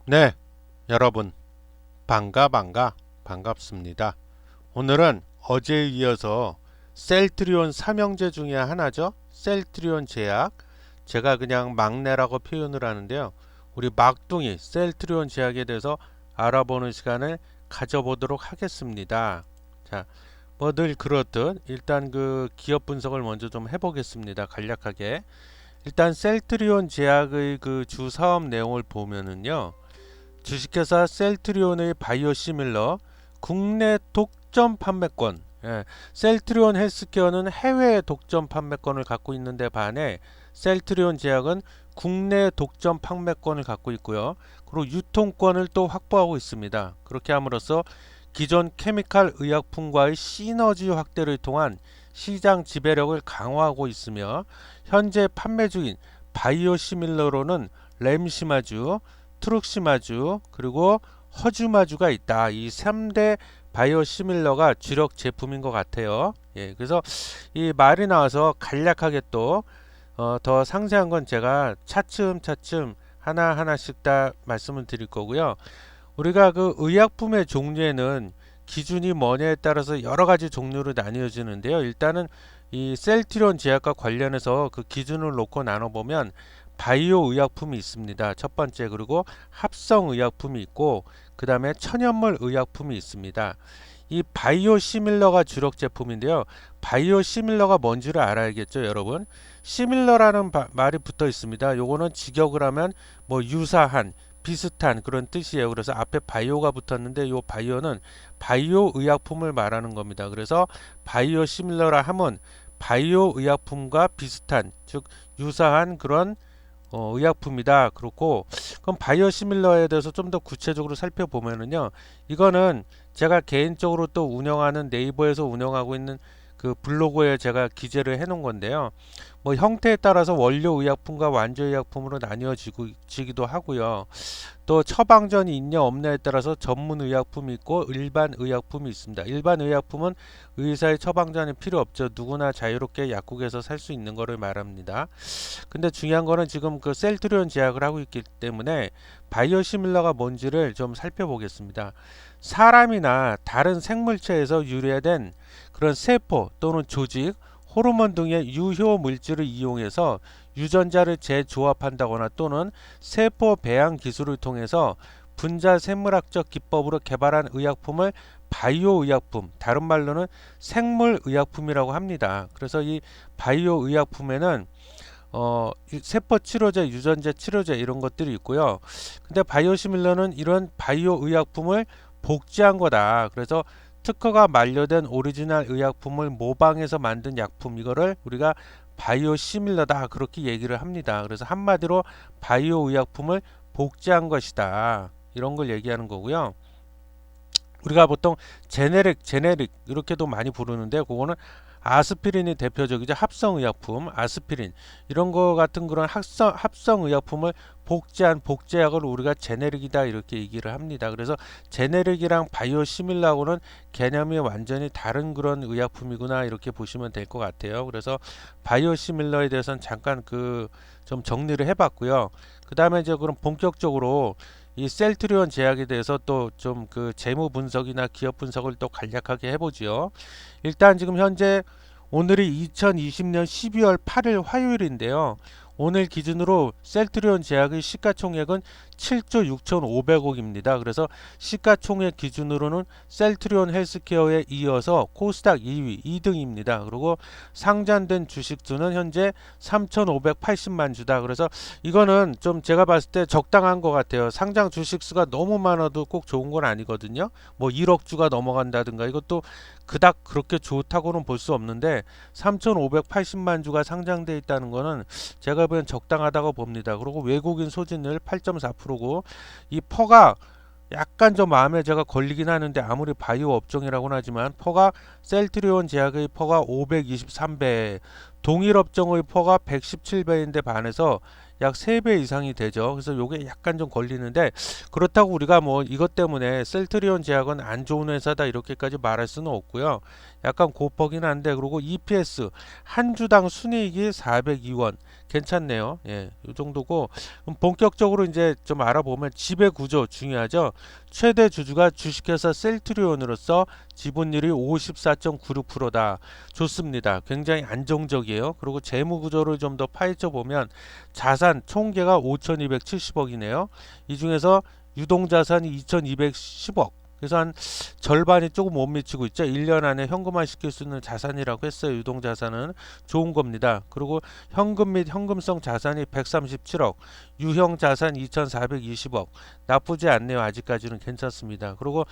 네, 여러분 반갑습니다. 오늘은 어제에 이어서 셀트리온 삼형제 중에 하나죠. 셀트리온 제약. 제가 그냥 막내라고 표현을 하는데요. 우리 막둥이 셀트리온 제약에 대해서 알아보는 시간을 가져보도록 하겠습니다. 자, 뭐 늘 그렇듯 일단 그 기업 분석을 먼저 좀 해보겠습니다. 간략하게. 일단 셀트리온 제약의 그 주 사업 내용을 보면은요. 주식회사 셀트리온의 바이오시밀러 국내 독점 판매권. 셀트리온 헬스케어는 해외 독점 판매권을 갖고 있는데 반해 셀트리온 제약은 국내 독점 판매권을 갖고 있고요. 그리고 유통권을 또 확보하고 있습니다. 그렇게 함으로써 기존 케미칼 의약품과의 시너지 확대를 통한 시장 지배력을 강화하고 있으며 현재 판매 중인 바이오시밀러로는 램시마주, 트룩시마주 그리고 허주마주가 있다. 이 3대 바이오시밀러가 주력 제품인 것 같아요. 예, 그래서 이 말이 나와서 간략하게 또 더 상세한 건 제가 차츰차츰 하나하나씩 다 말씀을 드릴 거고요. 우리가 그 의약품의 종류에는 기준이 뭐냐에 따라서 여러 가지 종류로 나뉘어지는데요. 일단은 이 셀트리온 제약과 관련해서 그 기준을 놓고 나눠보면 바이오 의약품이 있습니다. 첫 번째. 그리고 합성 의약품이 있고 그 다음에 천연물 의약품이 있습니다. 이 바이오 시밀러가 주력 제품인데요. 바이오 시밀러가 뭔지를 알아야겠죠, 여러분. 시밀러라는 말이 붙어 있습니다. 요거는 직역을 하면 뭐 유사한, 비슷한 그런 뜻이에요. 그래서 앞에 바이오가 붙었는데 요 바이오는 바이오 의약품을 말하는 겁니다. 그래서 바이오 시밀러라 하면 바이오 의약품과 비슷한, 즉 유사한 그런 의약품이다. 그렇고 그럼 바이오시밀러에 대해서 좀 더 구체적으로 살펴보면은요. 이거는 제가 개인적으로 또 운영하는 네이버에서 운영하고 있는 그 블로그에 제가 기재를 해 놓은 건데요. 뭐 형태에 따라서 원료 의약품과 완조 의약품으로 나뉘어지기도 하고요. 또 처방전이 있냐 없냐에 따라서 전문 의약품이 있고 일반 의약품이 있습니다. 일반 의약품은 의사의 처방전이 필요 없죠. 누구나 자유롭게 약국에서 살 수 있는 것을 말합니다. 근데 중요한 거는 지금 그 셀트리온 제약을 하고 있기 때문에 바이오시밀러가 뭔지를 좀 살펴보겠습니다. 사람이나 다른 생물체에서 유래된 그런 세포 또는 조직, 호르몬 등의 유효 물질을 이용해서 유전자를 재조합한다거나 또는 세포 배양 기술을 통해서 분자 생물학적 기법으로 개발한 의약품을 바이오 의약품, 다른 말로는 생물 의약품이라고 합니다. 그래서 이 바이오 의약품에는 세포 치료제, 유전자 치료제 이런 것들이 있고요. 근데 바이오시밀러는 이런 바이오 의약품을 복제한 거다. 그래서 특허가 만료된 오리지널 의약품을 모방해서 만든 약품, 이거를 우리가 바이오시밀러다 그렇게 얘기를 합니다. 그래서 한마디로 바이오 의약품을 복제한 것이다. 이런 걸 얘기하는 거고요. 우리가 보통 제네릭 이렇게도 많이 부르는데 그거는 아스피린이 대표적이죠. 합성의약품, 아스피린 이런 거 같은 그런 합성의약품을 복제한 복제약을 우리가 제네릭이다 이렇게 얘기를 합니다. 그래서 제네릭이랑 바이오시밀러하고는 개념이 완전히 다른 그런 의약품이구나 이렇게 보시면 될 것 같아요. 그래서 바이오시밀러에 대해서는 잠깐 그 좀 정리를 해봤고요. 그 다음에 이제 그럼 본격적으로 이 셀트리온 제약에 대해서 또 좀 그 재무 분석이나 기업 분석을 또 간략하게 해보지요. 일단 지금 현재 오늘이 2020년 12월 8일 화요일인데요. 오늘 기준으로 셀트리온 제약의 시가총액은 7조 6,500억입니다. 그래서 시가총액 기준으로는 셀트리온 헬스케어에 이어서 코스닥 2위, 2등입니다. 그리고 상장된 주식수는 현재 3,580만 주다. 그래서 이거는 좀 제가 봤을 때 적당한 것 같아요. 상장 주식수가 너무 많아도 꼭 좋은 건 아니거든요. 뭐 1억 주가 넘어간다든가 이것도 그닥 그렇게 좋다고는 볼 수 없는데 3,580만 주가 상장돼 있다는 거는 제가 보기엔 적당하다고 봅니다. 그리고 외국인 소진율 8.4%고 이 퍼가 약간 좀 마음에 제가 걸리긴 하는데 아무리 바이오 업종이라고는 하지만 퍼가 셀트리온 제약의 퍼가 523배, 동일 업종의 퍼가 117배인데 반해서 약 3배 이상이 되죠. 그래서 요게 약간 좀 걸리는데, 그렇다고 우리가 뭐 이것 때문에 셀트리온 제약은 안 좋은 회사다 이렇게까지 말할 수는 없고요. 약간 고퍼긴 한데, 그리고 EPS 한 주당 순이익이 402원 괜찮네요. 예, 요 정도고. 본격적으로 이제 좀 알아보면 지배 구조 중요하죠. 최대 주주가 주식회사 셀트리온으로서 지분율이 54.96%다. 좋습니다. 굉장히 안정적이에요. 그리고 재무 구조를 좀 더 파헤쳐 보면 자산 총계가 5,270억이네요. 이 중에서 유동자산이 2,210억. 그래서 한 절반이 조금 못 미치고 있죠. 1년 안에 현금화 시킬 수 있는 자산이라고 했어요. 유동자산은 좋은 겁니다. 그리고 현금 및 현금성 자산이 137억, 유형 자산 2,420억. 나쁘지 않네요. 아직까지는 괜찮습니다. 그리고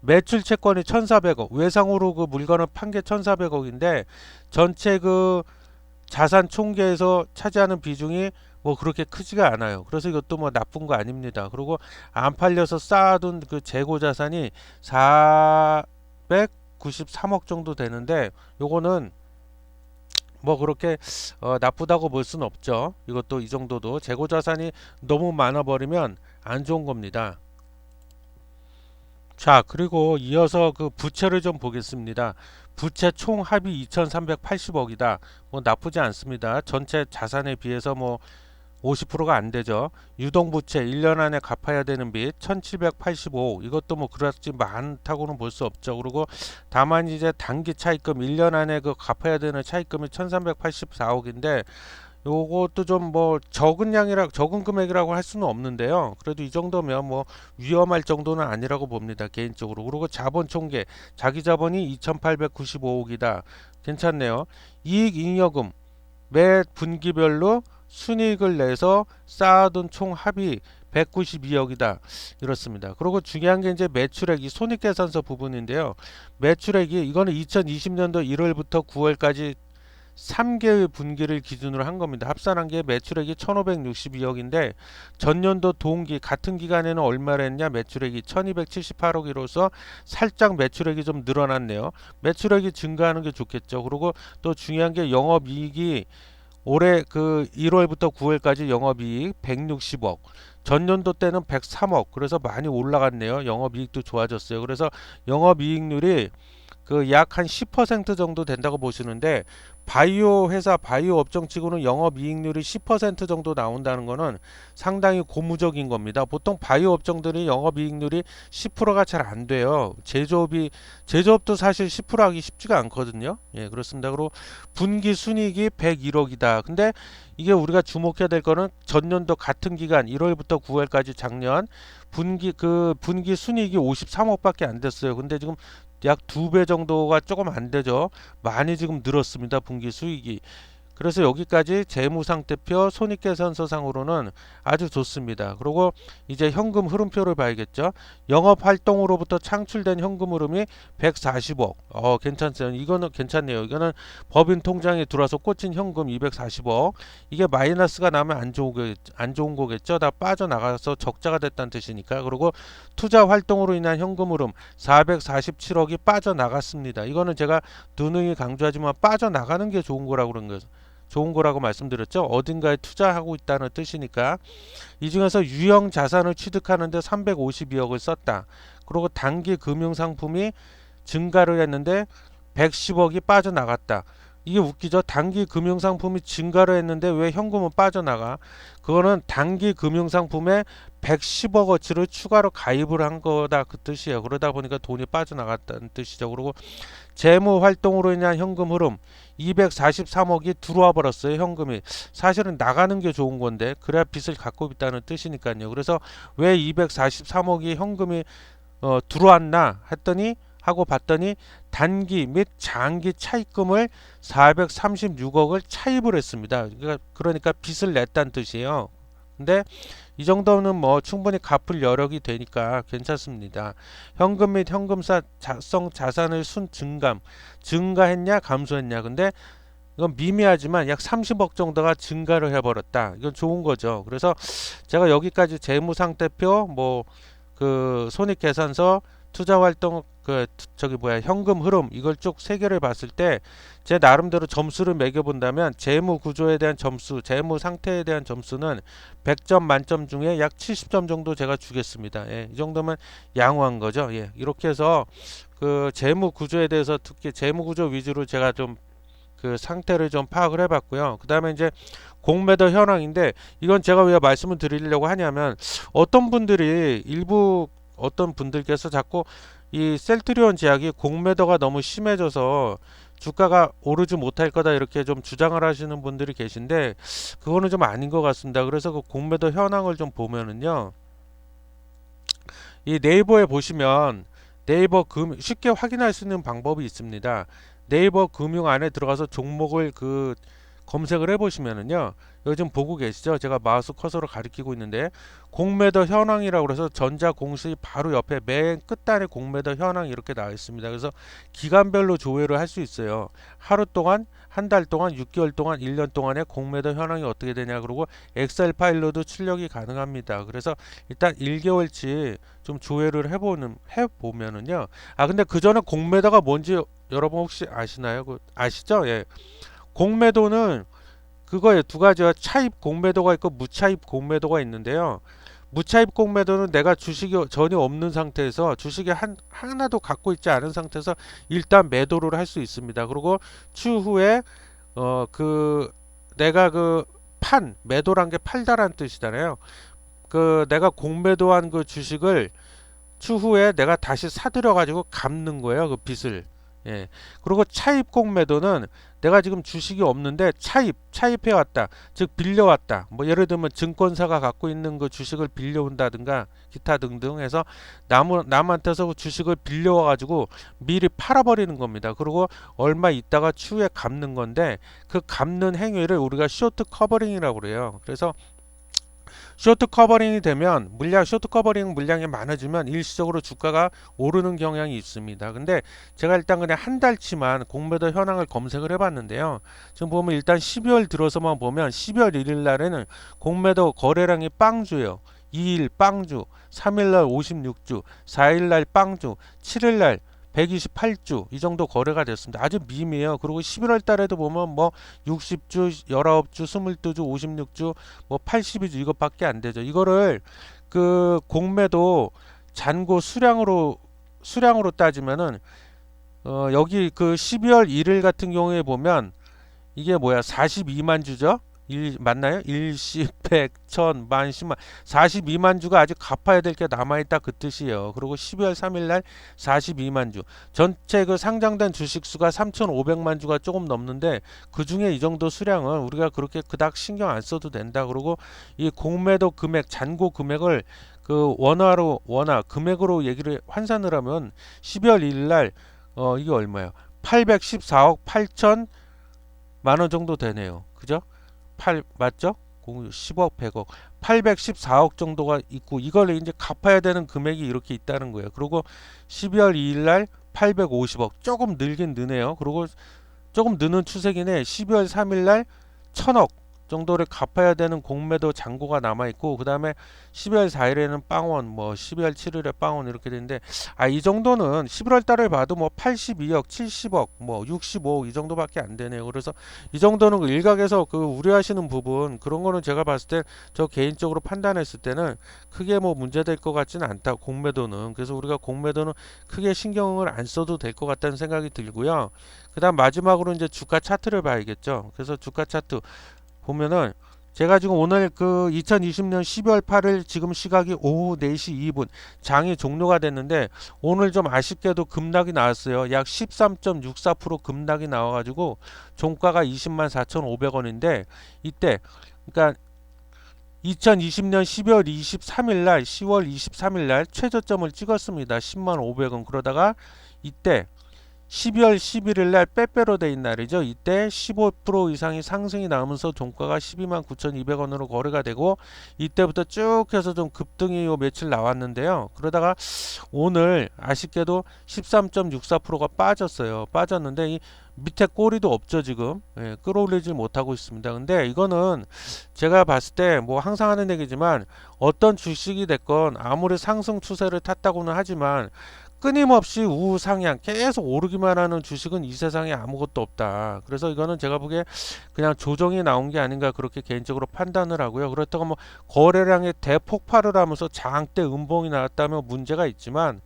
매출 채권이 1,400억. 외상으로 그 물건을 판 게 1,400억인데 전체 그 자산 총계에서 차지하는 비중이 뭐 그렇게 크지가 않아요. 그래서 이것도 뭐 나쁜 거 아닙니다. 그리고 안 팔려서 쌓아둔 그 재고 자산이 493억 정도 되는데, 요거는 뭐 그렇게 나쁘다고 볼 수는 없죠. 이것도 이 정도도 재고 자산이 너무 많아 버리면 안 좋은 겁니다. 자, 그리고 이어서 그 부채를 좀 보겠습니다. 부채 총 합이 2,380억이다. 뭐 나쁘지 않습니다. 전체 자산에 비해서 뭐 50%가 안 되죠. 유동부채 1년 안에 갚아야 되는 빚 1,785억. 이것도 뭐 그렇지 많다고는 볼 수 없죠. 그리고 다만 이제 단기 차입금 1년 안에 그 갚아야 되는 차입금이 1,384억인데, 요것도 좀 뭐 적은 금액이라고 할 수는 없는데요. 그래도 이 정도면 뭐 위험할 정도는 아니라고 봅니다. 개인적으로. 그리고 자본 총계 자기 자본이 2,895억이다. 괜찮네요. 이익 잉여금 매 분기별로 순이익을 내서 쌓아둔 총 합이 192억이다. 이렇습니다. 그리고 중요한 게 이제 매출액이 손익계산서 부분인데요. 매출액이 이거는 2020년도 1월부터 9월까지 3개의 분기를 기준으로 한 겁니다. 합산한 게 매출액이 1,562억인데 전년도 동기 같은 기간에는 얼마를 했냐? 매출액이 1,278억이로서 살짝 매출액이 좀 늘어났네요. 매출액이 증가하는 게 좋겠죠. 그리고 또 중요한 게 영업이익이 올해 그 1월부터 9월까지 영업이익 160억. 전년도 때는 103억. 그래서 많이 올라갔네요. 영업이익도 좋아졌어요. 그래서 영업이익률이 그 약 한 10% 정도 된다고 보시는데, 바이오 회사 바이오 업종 치고는 영업이익률이 10% 정도 나온다는 거는 상당히 고무적인 겁니다. 보통 바이오 업종들이 영업이익률이 10%가 잘 안 돼요. 제조업도 사실 10% 하기 쉽지가 않거든요. 예, 그렇습니다. 그리고 분기 순이익이 101억이다. 근데 이게 우리가 주목해야 될 거는 전년도 같은 기간 1월부터 9월까지 작년 분기 순이익이 53억밖에 안 됐어요. 근데 지금 약 2배 정도가 조금 안 되죠. 많이 지금 늘었습니다. 분기 수익이. 그래서 여기까지 재무상태표 손익계산서상으로는 아주 좋습니다. 그리고 이제 현금 흐름표를 봐야겠죠. 영업활동으로부터 창출된 현금 흐름이 140억. 괜찮죠. 이거는 괜찮네요. 이거는 법인 통장에 들어와서 꽂힌 현금 240억. 이게 마이너스가 나면 안 좋은 거겠죠. 다 빠져나가서 적자가 됐다는 뜻이니까. 그리고 투자 활동으로 인한 현금 흐름 447억이 빠져나갔습니다. 이거는 제가 누누이 강조하지만 빠져나가는 게 좋은 거라고 그런 거예요. 좋은 거라고 말씀드렸죠. 어딘가에 투자하고 있다는 뜻이니까. 이 중에서 유형 자산을 취득하는데 352억을 썼다. 그리고 단기 금융상품이 증가를 했는데 110억이 빠져나갔다. 이게 웃기죠. 단기 금융상품이 증가를 했는데 왜 현금은 빠져나가? 그거는 단기 금융상품에 110억어치를 추가로 가입을 한 거다 그 뜻이에요. 그러다 보니까 돈이 빠져나갔다는 뜻이죠. 그리고 재무 활동으로 인한 현금 흐름 243억이 들어와 버렸어요. 현금이 사실은 나가는 게 좋은 건데 그래야 빚을 갖고 있다는 뜻이니까요. 그래서 왜 243억이 현금이 들어왔나 했더니 하고 봤더니 단기 및 장기 차입금을 436억을 차입을 했습니다. 그러니까 빚을 냈다는 뜻이에요. 근데 이 정도는 뭐 충분히 갚을 여력이 되니까 괜찮습니다. 현금 및 현금성 자산의 증가했냐 감소했냐. 근데 이건 미미하지만 약 30억 정도가 증가를 해버렸다. 이건 좋은 거죠. 그래서 제가 여기까지 재무상태표 뭐 그 손익계산서 투자활동 저기 뭐야 현금 흐름 이걸 쭉 세 개를 봤을 때 제 나름대로 점수를 매겨 본다면 재무 구조에 대한 점수, 재무 상태에 대한 점수는 100점 만점 중에 약 70점 정도 제가 주겠습니다. 예, 이 정도면 양호한 거죠. 예, 이렇게 해서 그 재무 구조에 대해서 특히 재무 구조 위주로 제가 좀 그 상태를 좀 파악을 해봤고요. 그 다음에 이제 공매도 현황인데 이건 제가 왜 말씀을 드리려고 하냐면 어떤 분들이 일부 어떤 분들께서 자꾸 이 셀트리온 제약이 공매도가 너무 심해져서 주가가 오르지 못할 거다 이렇게 좀 주장을 하시는 분들이 계신데 그거는 좀 아닌 것 같습니다. 그래서 그 공매도 현황을 좀 보면은요. 이 네이버에 보시면 네이버 쉽게 확인할 수 있는 방법이 있습니다. 네이버 금융 안에 들어가서 종목을 검색을 해보시면은요. 요즘 보고 계시죠? 제가 마우스 커서로 가리키고 있는데 공매도 현황이라고 해서 전자 공시 바로 옆에 맨 끝단에 공매도 현황 이렇게 나와 있습니다. 그래서 기간별로 조회를 할 수 있어요. 하루 동안, 한 달 동안, 6개월 동안, 1년 동안의 공매도 현황이 어떻게 되냐 그러고 엑셀 파일로도 출력이 가능합니다. 그래서 일단 1개월치 좀 조회를 해보면은요. 아 근데 그 전에 공매도가 뭔지 여러분 혹시 아시나요? 아시죠? 예. 공매도는 그거에 두 가지가 차입 공매도가 있고 무차입 공매도가 있는데요. 무차입 공매도는 내가 주식이 전혀 없는 상태에서 주식이 하나도 갖고 있지 않은 상태에서 일단 매도를 할 수 있습니다. 그리고 추후에 내가 매도란 게 팔다란 뜻이잖아요. 내가 공매도한 그 주식을 추후에 내가 다시 사들여 가지고 갚는 거예요. 그 빚을. 예. 그리고 차입 공매도는 내가 지금 주식이 없는데 차입해 왔다. 즉 빌려 왔다. 뭐 예를 들면 증권사가 갖고 있는 그 주식을 빌려 온다든가 기타 등등 해서 남한테서 그 주식을 빌려 와 가지고 미리 팔아 버리는 겁니다. 그리고 얼마 있다가 추후에 갚는 건데 그 갚는 행위를 우리가 쇼트 커버링이라고 그래요. 그래서 쇼트 커버링이 되면 쇼트 커버링 물량이 많아지면 일시적으로 주가가 오르는 경향이 있습니다. 근데 제가 일단 그냥 한 달치만 공매도 현황을 검색을 해봤는데요. 지금 보면 일단 12월 들어서만 보면 12월 1일 날에는 공매도 거래량이 빵주예요. 2일 빵주, 3일날 56주, 4일날 빵주, 7일날 128주 이 정도 거래가 됐습니다. 아주 미미해요. 그리고 11월 달에도 보면 뭐 60주, 19주, 22주, 56주, 뭐 82주 이것밖에 안 되죠. 이거를 공매도 잔고 수량으로 따지면은 여기 12월 1일 같은 경우에 보면 이게 뭐야 42만 주죠? 맞나요? 일십, 백, 천, 만, 십만 42만 주가 아직 갚아야 될 게 남아있다 그 뜻이에요. 그리고 12월 3일 날 42만 주 전체 상장된 주식수가 3,500만 주가 조금 넘는데 그 중에 이 정도 수량은 우리가 그렇게 그닥 신경 안 써도 된다. 그리고 이 공매도 금액 잔고 금액을 원화 금액으로 얘기를 환산을 하면 12월 1일 날 이게 얼마예요? 814억 8천 만원 정도 되네요. 그죠? 맞죠? 10억, 100억, 814억 정도가 있고 이걸 이제 갚아야 되는 금액이 이렇게 있다는 거예요. 그리고 12월 2일 날 850억 조금 늘긴 느네요. 그리고 조금 느는 추세이네. 12월 3일 날 1000억 정도를 갚아야 되는 공매도 잔고가 남아 있고 그다음에 12월 4일에는 빵원, 뭐 12월 7일에 빵원 이렇게 되는데 이 정도는 11월 달을 봐도 뭐 82억, 70억, 뭐 65억 이 정도밖에 안 되네요. 그래서 이 정도는 일각에서 우려하시는 부분 그런 거는 제가 봤을 때 저 개인적으로 판단했을 때는 크게 뭐 문제될 것 같지는 않다. 공매도는. 그래서 우리가 공매도는 크게 신경을 안 써도 될 것 같다는 생각이 들고요. 그다음 마지막으로 이제 주가 차트를 봐야겠죠. 그래서 주가 차트 보면은 제가 지금 오늘 2020년 12월 8일 지금 시각이 오후 4시 2분 장이 종료가 됐는데 오늘 좀 아쉽게도 급락이 나왔어요. 약 13.64% 급락이 나와가지고 종가가 20만 4,500원인데 이때 그러니까 2020년 12월 23일 날 10월 23일 날 최저점을 찍었습니다. 10만 500원 그러다가 이때 12월 11일 날 빼빼로 데인 날이죠. 이때 15% 이상의 상승이 나오면서 종가가 12만 9,200원으로 거래가 되고 이때부터 쭉 해서 좀 급등이 요 며칠 나왔는데요. 그러다가 오늘 아쉽게도 13.64%가 빠졌어요. 빠졌는데 이 밑에 꼬리도 없죠 지금. 끌어올리지 못하고 있습니다. 근데 이거는 제가 봤을 때 뭐 항상 하는 얘기지만 어떤 주식이 됐건 아무리 상승 추세를 탔다고는 하지만 끊임없이 우상향 계속 오르기만 하는 주식은 이 세상에 아무것도 없다. 그래서 이거는 제가 보기에 그냥 조정이 나온 게 아닌가 그렇게 개인적으로 판단을 하고요. 그렇다고 뭐 거래량이 대폭발을 하면서 장대 음봉이 나왔다면 문제가 있지만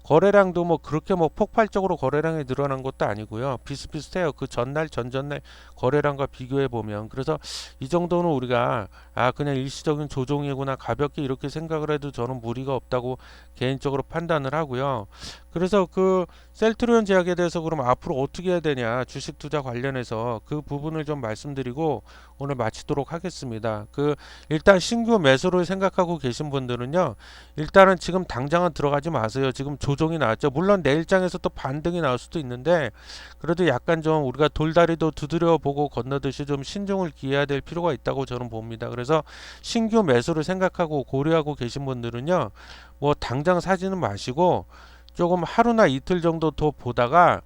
거래량도 뭐 그렇게 뭐 폭발적으로 거래량이 늘어난 것도 아니고요. 비슷비슷해요. 그 전날 전전날 거래량과 비교해 보면. 그래서 이 정도는 우리가 그냥 일시적인 조정이구나 가볍게 이렇게 생각을 해도 저는 무리가 없다고 개인적으로 판단을 하고요. 그래서 그 셀트리온 제약에 대해서 그럼 앞으로 어떻게 해야 되냐 주식 투자 관련해서 그 부분을 좀 말씀드리고 오늘 마치도록 하겠습니다. 그 일단 신규 매수를 생각하고 계신 분들은요. 일단은 지금 당장은 들어가지 마세요. 지금 조정이 나왔죠. 물론 내일장에서 또 반등이 나올 수도 있는데 그래도 약간 좀 우리가 돌다리도 두드려 보고 건너듯이 좀 신중을 기해야 될 필요가 있다고 저는 봅니다. 그래서 신규 매수를 생각하고 고려하고 계신 분들은요. 뭐 당장 사지는 마시고 조금 하루나 이틀 정도 더 보다가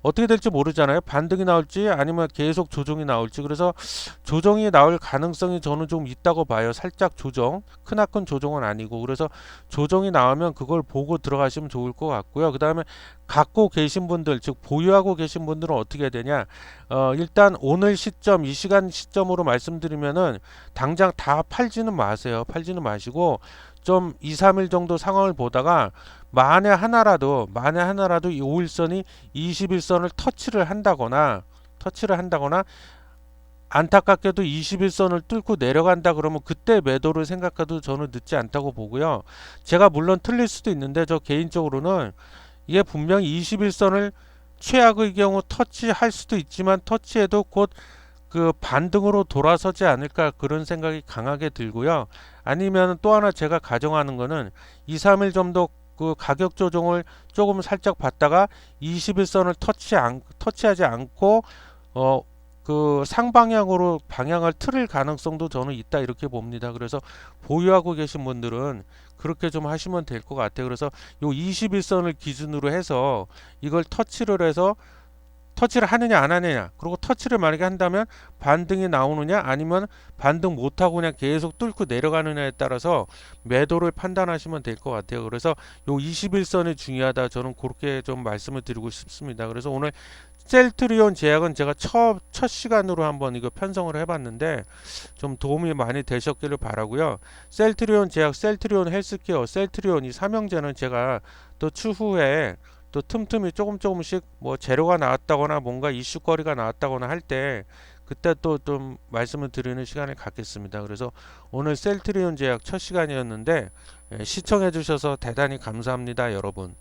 어떻게 될지 모르잖아요. 반등이 나올지 아니면 계속 조정이 나올지. 그래서 조정이 나올 가능성이 저는 좀 있다고 봐요. 살짝 조정. 크나큰 조정은 아니고. 그래서 조정이 나오면 그걸 보고 들어가시면 좋을 것 같고요. 그 다음에 갖고 계신 분들, 즉 보유하고 계신 분들은 어떻게 해야 되냐. 일단 오늘 시점, 이 시간 시점으로 말씀드리면은 당장 다 팔지는 마세요. 팔지는 마시고 좀 2, 3일 정도 상황을 보다가 만에 하나라도 이 5일선이 21선을 터치를 한다거나 안타깝게도 21선을 뚫고 내려간다 그러면 그때 매도를 생각해도 저는 늦지 않다고 보고요. 제가 물론 틀릴 수도 있는데 저 개인적으로는 이게 분명히 21선을 최악의 경우 터치할 수도 있지만 터치해도 곧 그 반등으로 돌아서지 않을까 그런 생각이 강하게 들고요. 아니면 또 하나 제가 가정하는 거는 2, 3일 정도 그 가격 조정을 조금 살짝 받다가 21선을 터치하지 않고 그 상방향으로 방향을 틀을 가능성도 저는 있다 이렇게 봅니다. 그래서 보유하고 계신 분들은 그렇게 좀 하시면 될 것 같아요. 그래서 요 21선을 기준으로 해서 이걸 터치를 하느냐 안 하느냐 그리고 터치를 만약에 한다면 반등이 나오느냐 아니면 반등 못하고 그냥 계속 뚫고 내려가느냐에 따라서 매도를 판단하시면 될 것 같아요. 그래서 요 21선이 중요하다 저는 그렇게 좀 말씀을 드리고 싶습니다. 그래서 오늘 셀트리온 제약은 제가 첫 시간으로 한번 이거 편성을 해봤는데 좀 도움이 많이 되셨기를 바라고요. 셀트리온 제약, 셀트리온 헬스케어, 셀트리온 이 삼형제는 제가 또 추후에 또 틈틈이 조금씩 뭐 재료가 나왔다거나 뭔가 이슈거리가 나왔다거나 할 때 그때 또 좀 말씀을 드리는 시간을 갖겠습니다. 그래서 오늘 셀트리온 제약 첫 시간이었는데 시청해 주셔서 대단히 감사합니다, 여러분.